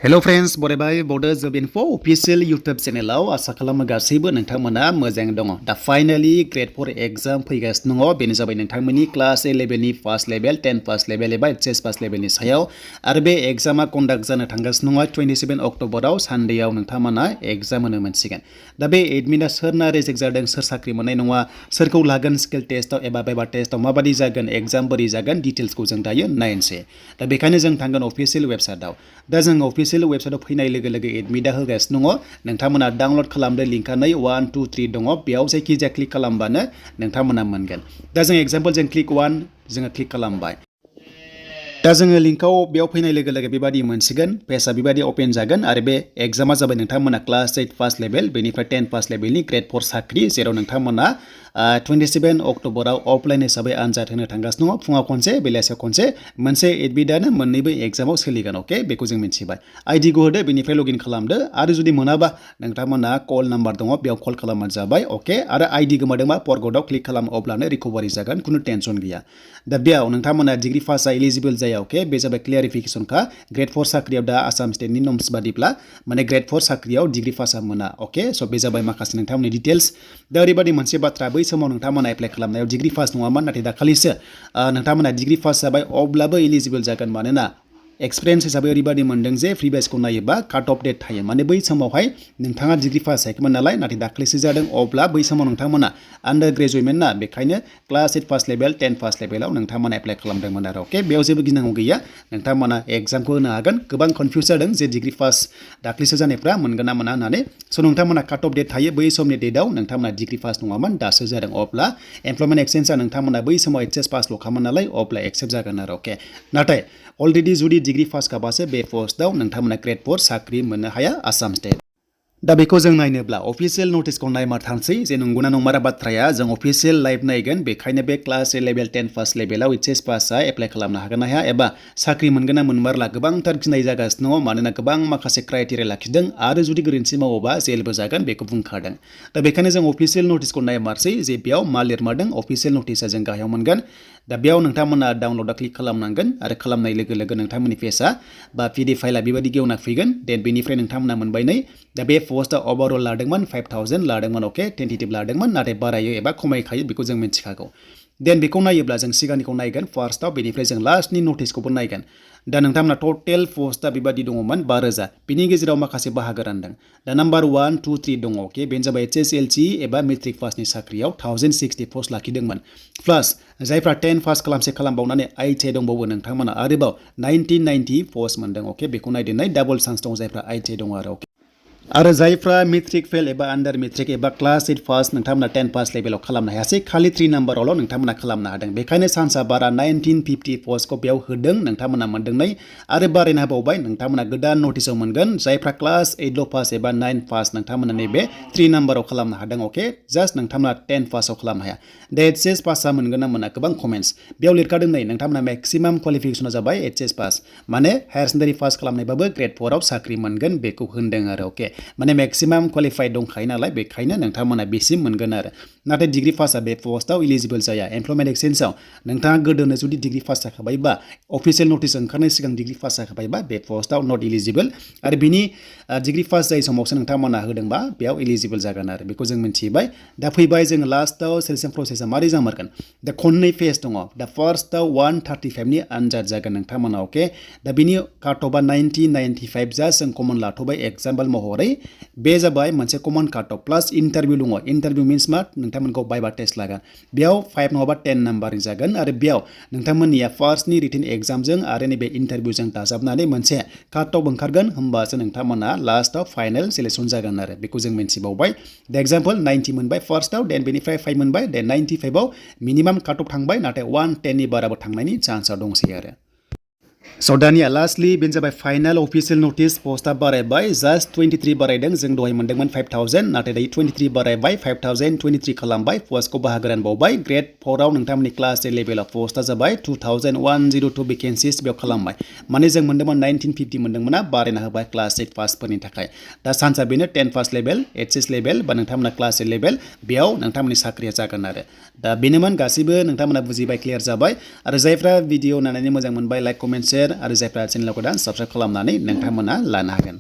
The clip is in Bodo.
Hello friends, बरायबाय Bodo Job Info official YouTube channel आसा खालामो गासैबो नोंथांमोना मोजां दङ। दा फाइनाली ग्रेड 4 एग्जाम फैगासिनो दङ। बेनो जाबाय नोंथांमोननि क्लास 11 नि फार्स्ट लेभेल, 10 फार्स्ट लेभेल एबा एचएस फार्स्ट लेभेलनि सायाव आरो बे एग्जामा कन्डाक्ट जानो थांगासिनो दङ 27 अक्ट'बराव सानडेआव नोंथांमोना एग्जाम होनो मोनसिगोन। दा बे एडमिटआ सोरना रिजेक्ट जादों, सोर साख्रि मोननाय नङा, सोरखौ लागोन स्किल टेस्टआव एबा भाइभा टेस्टआव माबादि जागोन, एग्जाम बोरै जागोन, डिटेल्सखौ जों दायो नायनोसै। दा बेखायनो जों थांगोन अफिसियेल वेबसाइटआव। दा जों अफिसियेल वेबसाइटआव फैनाय लोगो लोगो एडमिटआ होगासिनो दङ। नोंथांमोना डाउनलड खालामदो लिंकआ 1 2 3 दङ। बेयाव जायखिजाया क्लिक खालामबानो नोंथांमोना मोनगोन। दा जों एग्जाम्पल जों क्लिक 1 जोङो क्लिक खालामबाय। दा जोङो लिंकआव बेयाव फैनाय लोगो लोगो बेबादि मोनसिगोन। पेजआ बेबादि अपेन जागोन आरो बे एग्जामा जाबाय नोंथांमोना क्लास 8 फार्स्ट लेभेल बेनिफ्राय 10 फार्स्ट लेभेलनि ग्रेड 4 साख्रि, जेराव नोंथांमोना 27 अक्ट'बराव अफलाइन हिसाबै आनजाद होनो थांगासिनो दङ। फुङाव खनसे, बेलासियाव खनसे, मोनसे एडमिटआनो मोननैबो एग्जामाव सोलिगोन। अके, बेखौ जों मिथिबाय। आइडिखौ होदो, बेनिफ्राय लगइन खालामदो आरो जुदि मोनाबा नोंथांमोना कल नाम्बार दङ, बेयाव कल खालामबानो जाबाय। अके, आरो आइडि गोमादोंबा फरगटआव क्लिक खालाम, अब्लानो रिकभारि जागोन, खुनु टेनसन गैया। दा बेयाव नोंथांमोना डिग्री पासआ एलिजिबल जाया। अके, बे जाबाय क्लियारिफिकेसनखा। ग्रेड 4 साख्रियाव दा आसाम स्टेटनि नर्म्स बादिब्ला माने ग्रेड 4 साख्रियाव डिग्री पासआ मोना। अके, स' बे जाबाय माखासे नोंथांमोननि डिटेल्स। दा ओरैबादि मोनसे बाथ्रा, बै समाव नोंथांमोना एप्लाइ खालामनायाव डिग्री पास नङामोन, नाथाय दाखालिसो नोंथांमोना डिग्री पास जाबाय, अब्लाबो एलिजिबल जागोन। मानोना एक्सपिरियेन्स हिसाबै ओरैबादि मोनदों जे फ्रि बेचखौ नायोबा काट अफ डेट थायो। माने बै समावहाय नोंथाङा डिग्री पास जायाखैमोन नालाय, नाथाय दाखालिसो जादों, अब्ला बै समाव नोंथांमोना आन्डार ग्रेजुएटमोन ना, बेखायनो क्लास 8 फार्स्ट लेभेल, 10 फार्स्ट लेभेलाव नोंथांमोना एप्लाइ खालामदोंमोन आरो। अके, बेयाव जेबो गिनांगौ गैया, नोंथांमोना एग्जामखौ होनो हागोन। गोबां कनफिउज जादों जे डिग्री पास दाखालिसो जानायफ्रा मोनगोन ना मोना होननानै। स' नोंथांमोना काट अफ डेट थायो, बै समनि डेटआव नोंथांमोना डिग्री पास नङामोन, दासो जादों। अब्ला एमप्लयमेन्ट एक्सचेन्जआ नोंथांमोना बै समाव एचएस पासल'खामोन नालाय, अब्ला एक्सेप्ट जागोन आरो। अके, नाथाय अलरेडि जुदि डिग्री पास खाबासो बे पस्टआव नोंथांमोना ग्रेड 4 साख्रि मोननो हाया आसाम स्टेट। दा बेखौ जों नायनोब्ला अफिसियेल नटिसखौ नायमारथारसै जे नंगौना नंमारा बाथ्राया। जों अफिसियेल लाइभ नायगोन, बेखायनो बे क्लास 8 लेभेल 10 फार्स्ट लेभेलाव एचएस पासआ एप्लाइ खालामनो हागोन ना हाया, एबा साख्रि मोनगोन ना मोनमारला गोबांथार गिनाय जागासिनो दङ। मानोना गोबां माखासे क्राइटेरिया लाखिदों आरो जुदि गोरोन्थि मावोबा जेलबो जागोन, बेखौ बुंखादों। दा बेखायनो जों अफिसियेल नटिसखौ नायमारसै जे बेयाव मा लिरमारदों। अफिसियेल नटिसआ जों गाहायाव मोनगोन। दा बेयाव नोंथांमोना डाउनलडआव क्लिक खालामनांगोन आरो खालामनाय लोगो लोगो नोंथांमोननि पेजआ बा पिडिएफ फाइलआ बेबायदि गेवना फैगोन। देन बेनिफ्राय नोंथांमोना मोनबाय नै। दा बे पस्टआ ओभारअल लादोंमोन 5000 लादोंमोन। अके, टेन्टेटिभ लादोंमोन, नाथाय बारायो एबा खमायखायो बेखौ जों मिथिखागौ। देन बेखौ नायोब्ला जों सिगांनिखौ नायगोन फार्स्टआव, बेनिफ्राय जों लास्टनि नटिसखौबो नायगोन। दा नोंथांमोना टटेल पस्टआ बेबादि दङमोन 12,000, बिनि गेजेराव माखासे बाहागो रानदों। दा नाम्बार 1 2 3 दङ। अके, बेनो जाबाय एचएसएलसी एबा मेट्रिक पासनि साख्रियाव 1060 पस्ट लाखिदोंमोन। प्लास जायफ्रा 10 पास खालामबावनानै आइटिआइ दंबावो, नोंथांमोना आरोबाव 1990 पस्ट मोनदों। अके, बेखौ नायदों, डाबल चान्स दं जायफ्रा आइटिआइ दङ आरो। आरो जायफ्रा मेट्रिक फेल एबा आन्डार मेट्रिक एबा क्लास 8 पास नोंथांमोना 10 पास लेभेलाव खालामनो हायासै, खालि 3 नाम्बारावल' नोंथांमोना खालामनो हादों। बेखायनो चान्सआ बारा 1950 पस्टखौ बेयाव होदों, नोंथांमोना मोनदों नै। आरो बारायना होबावबाय, नोंथांमोना गोदान नटिसआव मोनगोन जायफ्रा क्लास 8 पास एबा 9 पास नोंथांमोना नैबे 3 नाम्बाराव खालामनो हादों। अके, जास्ट नोंथांमोना 10 पासाव खालामनो हाया। दा एचएस पासआ मोनगोन ना मोना, गोबां कमेन्ट्स बेयाव लिरखादों नै। नोंथांमोना मेक्सिमाम क्वालिफिकेसना जाबाय एचएस पास, माने हायार सेकेन्डारि पास खालामनायबाबो ग्रेड 4 आव साख्रि मोनगोन, बेखौ होनदों आरो। अके, माने मेक्सिमाम क्वालिफाइड दंखायो नालाय, बेखायनो नोंथांमोना बेसिम मोनगोन आरो। नाथाय डिग्री पासआ बे पस्टआव इलिजिबल जाया। एमप्लयमेन्ट एक्सचेन्जआव नोंथाङा गोदोनो जुदि डिग्री पास जाखाबायबा, अफिसियेल नटिस ओंखारनाय सिगां डिग्री पास जाखाबायबा, बे पस्टआव नट इलिजिबल। आरो बिनि डिग्री पास जायै समावसो नोंथांमोना होदोंबा बेयाव इलिजिबल जागोन आरो। बेखौ जों मिथिबाय। दा फैबाय जोङो लास्टआव सेलेक्सन प्रसेसआ मारै जामारगोन। दा खननै फेज दङ। दा फार्स्टआव 135 नि आनजाद जागोन नोंथांमोना। अके, दा बिनि काट अफआ 1995 जास्ट जों कमन लाथ'बाय एग्जाम्पल महरै। बे जाबाय मोनसे कमन काट अफ प्लास इन्टारभिउ दङ। इन्टारभिउ मिन्स मा, नोंथांमोनखौ भाइभा टेस्ट लागोन। बेयाव 5 नङाबा 10 नाम्बारनि जागोन आरो बेयाव नोंथांमोननिया फार्स्टनि रिटेन एग्जामजों आरो नैबे इन्टारभिउजों दाजाबनानै मोनसे काट अफ ओंखारगोन। होमबासो नोंथांमोना लास्टआव फाइनेल सिलेक्सन जागोन आरो। बेखौ जों मिथिबावबाय। दा एग्जाम्पल 90 मोनबाय फार्स्टआव, देन बेनिफ्राय 5 मोनबाय, देन 95आव मिनिमाम काट अफ थांबाय, नाथाय 110 नि बाराबो थांनायनि चान्सआ दंसै आरो। स' दानिया लास्टलि बेनो जाबाय फाइनाल अफिसियेल नटिस। पस्टआ बारायबाय, जास्ट 23 बारायदों। जों दहाय मोनदोंमोन 5000, नाथाय दायो 23 बारायबाय, 5023 खालामबाय। पस्टखौ बाहागो रानबावबाय। ग्रेड 4 आव नोंथांमोननि क्लास 8 लेभेलाव पस्टआ जाबाय 2102 भेकेन्सिस बेयाव खालामबाय। माने जों मोनदोंमोन 1950 मोनदोंमोनना, बारायना होबाय क्लास 8 पासफोरनि थाखाय। दा चान्सआ बेनो 10 पास लेभेल, एचएस लेभेल बा नोंथांमोना क्लास 8 लेभेल, बेयाव नोंथांमोननि साख्रिया जागोन आरो। दा बेनोमोन गासैबो, नोंथांमोना बुजिबाय, क्लियार जाबाय। आरो जायफ्रा भिडिअ नायनानै मोजां मोनबाय, लाइक कमेन्ट शेयार आरो जायफ्रा चेनेलखौ दा साबस्क्राइब खालामनानै नोंथांमोना लानो हागोन।